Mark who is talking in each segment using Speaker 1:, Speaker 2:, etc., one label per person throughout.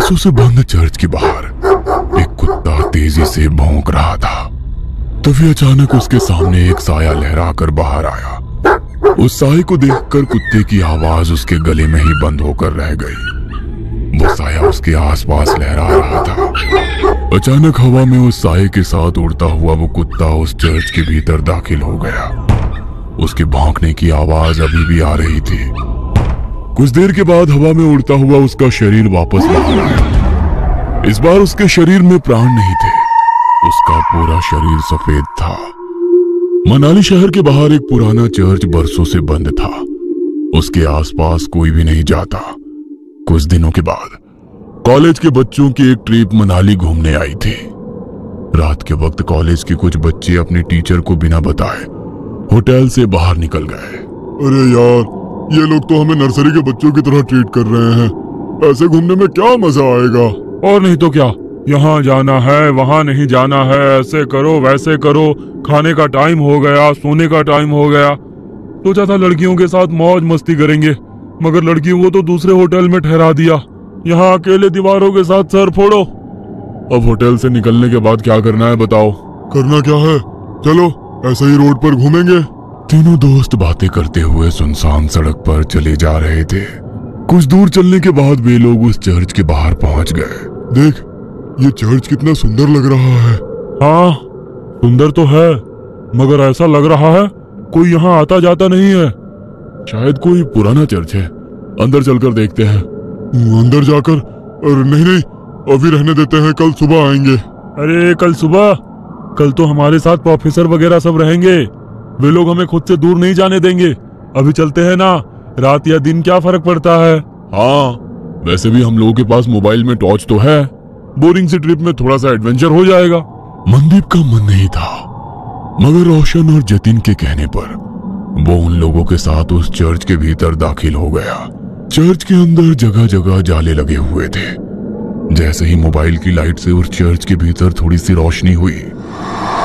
Speaker 1: बरसों से बंद चर्च के बाहर एक कुत्ता तेजी से भौंक रहा था। तभी अचानक उसके सामने एक साया लहरा कर बाहर आया। उस साये को देखकर कुत्ते की आवाज उसके गले में ही बंद होकर रह गई। वो साया उसके आसपास लहरा रहा था। अचानक हवा में उस साये के साथ उड़ता हुआ वो कुत्ता उस चर्च के भीतर दाखिल हो गया। उसके भौंकने की आवाज अभी भी आ रही थी। कुछ देर के बाद हवा में उड़ता हुआ उसका शरीर वापस बाहर आया। इस बार उसके शरीर में प्राण नहीं थे। उसका पूरा शरीर सफेद था। मनाली शहर के बाहर एक पुराना चर्च बरसों से बंद था। उसके आसपास कोई भी नहीं जाता। कुछ दिनों के बाद कॉलेज के बच्चों की एक ट्रिप मनाली घूमने आई थी। रात के वक्त कॉलेज के कुछ बच्चे अपने टीचर को बिना बताए होटल से बाहर निकल गए।
Speaker 2: अरे यार, ये लोग तो हमें नर्सरी के बच्चों की तरह ट्रीट कर रहे हैं। ऐसे घूमने में क्या मजा आएगा।
Speaker 3: और नहीं तो क्या, यहाँ जाना है वहाँ नहीं जाना है, ऐसे करो वैसे करो, खाने का टाइम हो गया, सोने का टाइम हो गया। सोचा था लड़कियों के साथ मौज मस्ती करेंगे, मगर लड़कियों को तो दूसरे होटल में ठहरा दिया। यहाँ अकेले दीवारों के साथ सर फोड़ो।
Speaker 2: अब होटल से निकलने के बाद क्या करना है बताओ। करना क्या है, चलो ऐसे ही रोड पर घूमेंगे।
Speaker 1: तीनों दोस्त बातें करते हुए सुनसान सड़क पर चले जा रहे थे। कुछ दूर चलने के बाद वे लोग उस चर्च के बाहर पहुंच गए।
Speaker 2: देख, ये चर्च कितना सुंदर लग रहा है।
Speaker 3: हाँ, सुंदर तो है, मगर ऐसा लग रहा है कोई यहाँ आता जाता नहीं है।
Speaker 1: शायद कोई पुराना चर्च है। अंदर चलकर देखते हैं।
Speaker 2: अंदर जाकर? और नहीं, अभी रहने देते हैं, कल सुबह आएंगे।
Speaker 3: अरे कल सुबह? कल तो हमारे साथ प्रोफेसर वगैरह सब रहेंगे। वे लोग हमें खुद से दूर नहीं जाने देंगे। अभी चलते हैं ना, रात या दिन क्या फर्क पड़ता है।
Speaker 1: हाँ, वैसे भी हम लोगों के पास मोबाइल में टॉर्च तो है।
Speaker 3: बोरिंग सी ट्रिप में थोड़ा सा एडवेंचर हो जाएगा।
Speaker 1: मनदीप का मन नहीं था, मगर रोशन और जतिन के कहने पर वो उन लोगों के साथ उस चर्च के भीतर दाखिल हो गया। चर्च के अंदर जगह जगह जाले लगे हुए थे। जैसे ही मोबाइल की लाइट से उस चर्च के भीतर थोड़ी सी रोशनी हुई,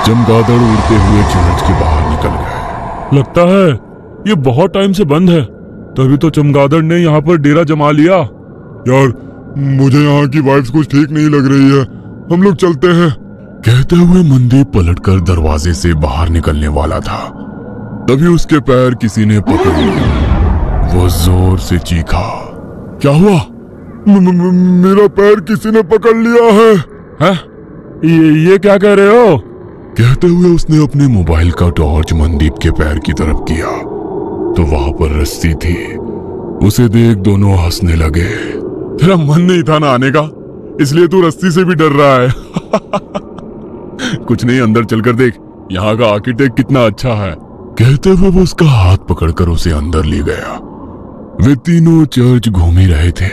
Speaker 1: चमगादड़ उड़ते हुए चर्च के बाहर निकल गए।
Speaker 3: लगता है ये बहुत टाइम से बंद है, तभी तो चमगादड़ ने यहाँ पर डेरा जमा लिया।
Speaker 2: यार, मुझे यहाँ की वाइब्स कुछ ठीक नहीं लग रही है, हम लोग चलते हैं।
Speaker 1: कहते हुए मनदीप पलटकर दरवाजे से बाहर निकलने वाला था, तभी उसके पैर किसी ने पकड़ लिया। वो जोर से चीखा, क्या हुआ?
Speaker 2: मेरा पैर किसी ने पकड़ लिया है।
Speaker 3: हैं? ये क्या कह रहे हो?
Speaker 1: कहते हुए उसने अपने मोबाइल का टॉर्च मनदीप के पैर की तरफ किया तो वहां पर रस्सी थी। उसे देख दोनों हंसने लगे।
Speaker 2: तेरा मन नहीं था ना आने का, इसलिए तू रस्सी से भी डर रहा है।
Speaker 1: कुछ नहीं, अंदर चलकर देख, यहाँ का आर्किटेक्ट कितना अच्छा है। कहते हुए वो उसका हाथ पकड़कर उसे अंदर ले गया। वे तीनों चर्च घूम ही रहे थे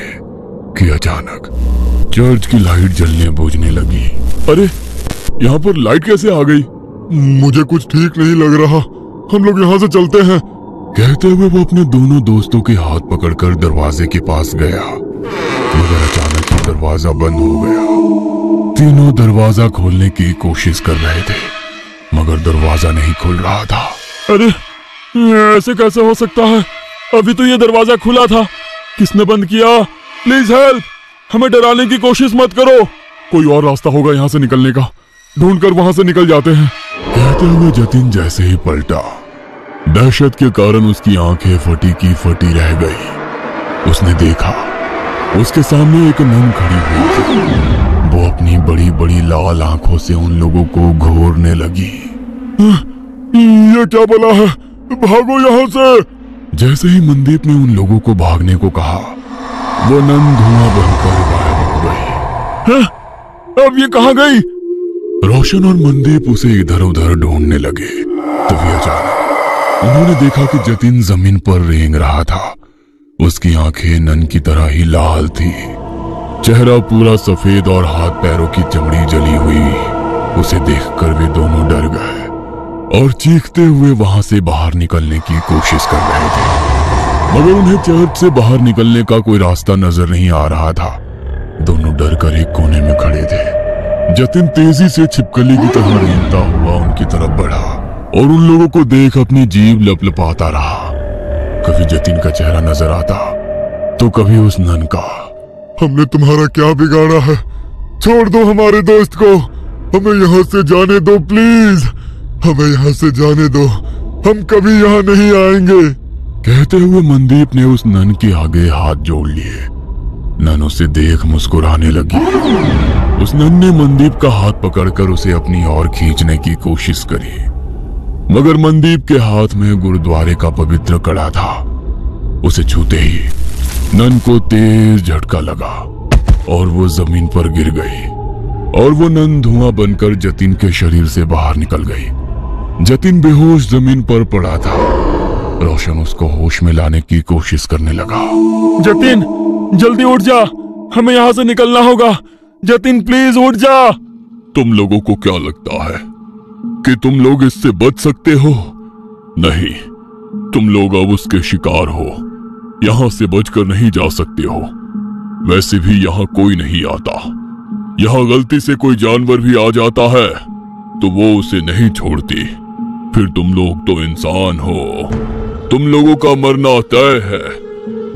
Speaker 1: कि अचानक चर्च की लाइट जलने बुझने लगी।
Speaker 2: अरे, यहाँ पर लाइट कैसे आ गई? मुझे कुछ ठीक नहीं लग रहा, हम लोग यहाँ से चलते हैं।
Speaker 1: कहते हुए वो अपने दोनों दोस्तों के हाथ पकड़कर दरवाजे के पास गया, मगर अचानक ही दरवाजा बंद हो गया। तीनों दरवाजा खोलने की कोशिश कर रहे थे, मगर दरवाजा नहीं खुल रहा था।
Speaker 3: अरे, ऐसे कैसे हो सकता है? अभी तो ये दरवाजा खुला था, किसने बंद किया? प्लीज हेल्प, हमें डराने की कोशिश मत करो।
Speaker 2: कोई और रास्ता होगा यहाँ से निकलने का, ढूंढकर वहां से निकल जाते हैं।
Speaker 1: कहते हुए जतिन जैसे ही पलटा, दहशत के कारण उसकी आंखें फटी की फटी रह गई। उसने देखा उसके सामने एक नन खड़ी हुई थी। वो अपनी बड़ी बड़ी लाल आंखों से उन लोगों को घूरने लगी।
Speaker 2: ये क्या बला है, भागो यहाँ से।
Speaker 1: जैसे ही मनदीप ने उन लोगों को भागने को कहा, वो नन धुआं बनकर गायब हो गई।
Speaker 3: अब ये कहाँ गई?
Speaker 1: रोशन और मनदीप उसे इधर उधर ढूंढने लगे। तभी अचानक उन्होंने देखा कि जतिन जमीन पर रेंग रहा था। उसकी आंखें नन की तरह ही लाल थी, चेहरा पूरा सफेद और हाथ पैरों की चमड़ी जली हुई। उसे देखकर वे दोनों डर गए और चीखते हुए वहां से बाहर निकलने की कोशिश कर रहे थे, मगर उन्हें चर्च से बाहर निकलने का कोई रास्ता नजर नहीं आ रहा था। दोनों डर कर एक कोने में खड़े थे। जतिन तेजी से छिपकली की तरह रेंगता हुआ उनकी तरफ बढ़ा और उन लोगों को देख अपनी जीभ लपलपाता रहा। कभी जतिन का चेहरा नजर आता तो कभी उस नन का।
Speaker 2: हमने तुम्हारा क्या बिगाड़ा है? छोड़ दो हमारे दोस्त को, हमें यहाँ से जाने दो प्लीज, हमें यहाँ से जाने दो, हम कभी यहाँ नहीं आएंगे।
Speaker 1: कहते हुए मनदीप ने उस नन के आगे हाथ जोड़ लिए। नन उसे देख मुस्कुराने लगी। उस नन ने मनदीप का हाथ पकड़कर उसे अपनी ओर खींचने की कोशिश करी, मगर मनदीप के हाथ में गुरुद्वारे का पवित्र कड़ा था। उसे छूते ही नन को तेज झटका लगा और वो जमीन पर गिर गई और वो नन धुआं बनकर जतिन के शरीर से बाहर निकल गई। जतिन बेहोश जमीन पर पड़ा था। रोशन उसको होश में लाने की कोशिश करने लगा।
Speaker 3: जतिन जल्दी उठ जा, हमें यहाँ से निकलना होगा। जतिन प्लीज उठ जा।
Speaker 1: तुम लोगों को क्या लगता है कि तुम लोग इससे बच सकते हो? नहीं, तुम लोग अब उसके शिकार हो। यहाँ से बचकर नहीं जा सकते हो। वैसे भी यहाँ कोई नहीं आता। यहाँ गलती से कोई जानवर भी आ जाता है तो वो उसे नहीं छोड़ती। फिर तुम लोग तो इंसान हो, तुम लोगों का मरना तय है।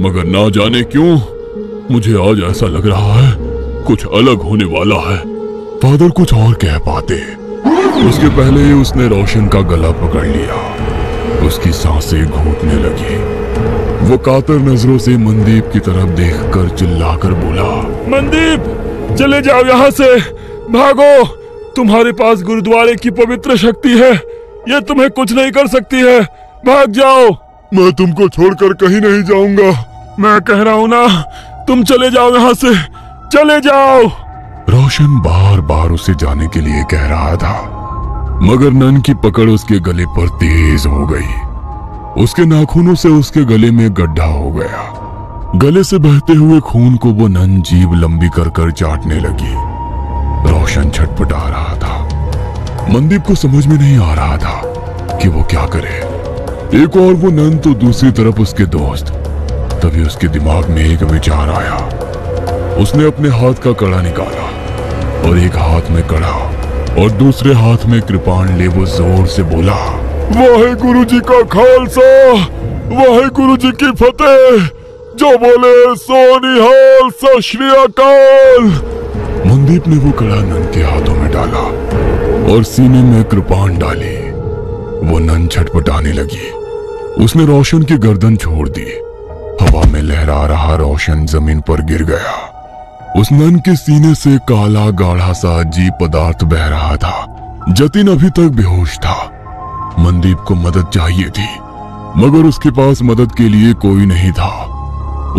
Speaker 1: मगर ना जाने क्यों मुझे आज ऐसा लग रहा है कुछ अलग होने वाला है। फादर कुछ और कह पाते, उसके पहले ही उसने रोशन का गला पकड़ लिया। उसकी सांसें घूटने लगी। वो कातर नजरों से मनदीप की तरफ देखकर चिल्लाकर बोला,
Speaker 3: मनदीप चले जाओ यहाँ से, भागो। तुम्हारे पास गुरुद्वारे की पवित्र शक्ति है, ये तुम्हें कुछ नहीं कर सकती है। भाग जाओ।
Speaker 2: मैं तुमको छोड़कर कहीं नहीं जाऊंगा।
Speaker 3: मैं कह रहा हूँ ना, तुम चले जाओ यहाँ से, चले जाओ।
Speaker 1: रोशन बार बार उसे जाने के लिए कह रहा था, मगर नन की पकड़ उसके गले पर तेज हो गई। उसके नाखूनों से उसके गले में गड्ढा हो गया। गले से बहते हुए खून को वो नन जीभ लंबी कर कर चाटने लगी। रोशन छटपटा रहा था। मनदीप को समझ में नहीं आ रहा था कि वो क्या करे। एक और वो नन तो दूसरी तरफ उसके दोस्त। तभी उसके दिमाग में एक विचार आया। उसने अपने हाथ का कड़ा निकाला और एक हाथ में कड़ा और दूसरे हाथ में कृपाण ले वो जोर से बोला,
Speaker 2: वाहेगुरु जी का खालसा, वाहेगुरु जी की फतेह। जो बोले सो निहाल, सत श्री अकाल।
Speaker 1: मनदीप ने वो कड़ा नन के हाथों में डाला और सीने में कृपाण डाली। वो नन छटपटाने लगी। उसने रोशन की गर्दन छोड़ दी। हवा में लहरा रहा रोशन जमीन पर गिर गया। उस नन के सीने से काला गाढ़ा सा अजीब पदार्थ बह रहा था। जतिन अभी तक बेहोश था। मनदीप को मदद चाहिए थी, मगर उसके पास मदद के लिए कोई नहीं था।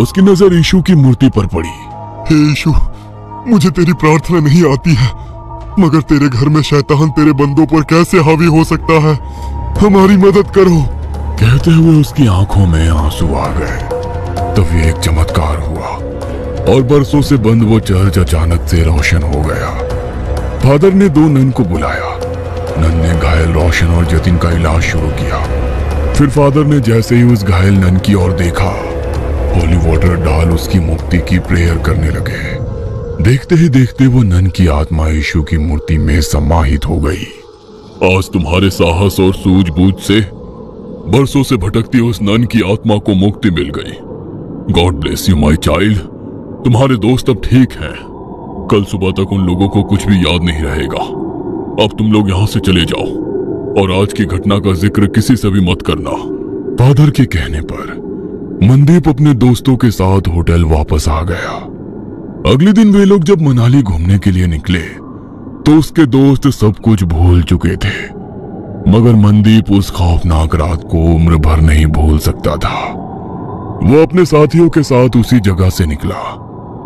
Speaker 1: उसकी नजर यीशु की मूर्ति पर पड़ी।
Speaker 2: हे यीशु, मुझे तेरी प्रार्थना नहीं आती है, मगर तेरे घर में शैतान तेरे बंदों पर कैसे हावी हो सकता है? हमारी मदद करो।
Speaker 1: कहते हुए उसकी आंखों में आंसू आ गए। तभी एक चमत्कार हुआ और बरसों से बंद वो चर्च अचानक से रोशन हो गया। फादर ने दो नन को बुलाया। नन ने घायल रोशन और जतिन का इलाज शुरू किया। फिर फादर ने जैसे ही उस घायल नन की ओर देखा, होली वाटर डाल उसकी मुक्ति की प्रेयर करने लगे। देखते ही देखते वो नन की आत्मा यीशु की मूर्ति में समाहित हो गई।
Speaker 3: आज तुम्हारे साहस और सूझबूझ से बरसों से भटकती उस नन की आत्मा को मुक्ति मिल गई। God bless you my child. तुम्हारे दोस्त अब ठीक हैं। कल सुबह तक उन लोगों को कुछ भी याद नहीं रहेगा। अब तुम लोग यहाँ से चले जाओ और आज की घटना का जिक्र किसी से भी मत करना।
Speaker 1: फादर के कहने पर मनदीप अपने दोस्तों के साथ होटल वापस आ गया। अगले दिन वे लोग जब मनाली घूमने के लिए निकले तो उसके दोस्त सब कुछ भूल चुके थे, मगर मनदीप उस खौफनाक रात को उम्र भर नहीं भूल सकता था। वो अपने साथियों के साथ उसी जगह से निकला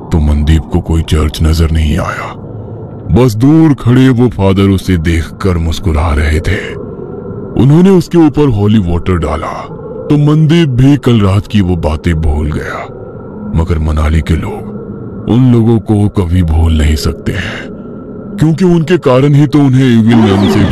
Speaker 1: तो मनदीप को कोई चर्च नजर नहीं आया। बस दूर खड़े वो फादर उसे देखकर मुस्कुरा रहे थे। उन्होंने उसके ऊपर होली वाटर डाला तो मनदीप भी कल रात की वो बातें भूल गया। मगर मनाली के लोग उन लोगों को कभी भूल नहीं सकते हैं, क्योंकि उनके कारण ही तो उन्हें इविल नन से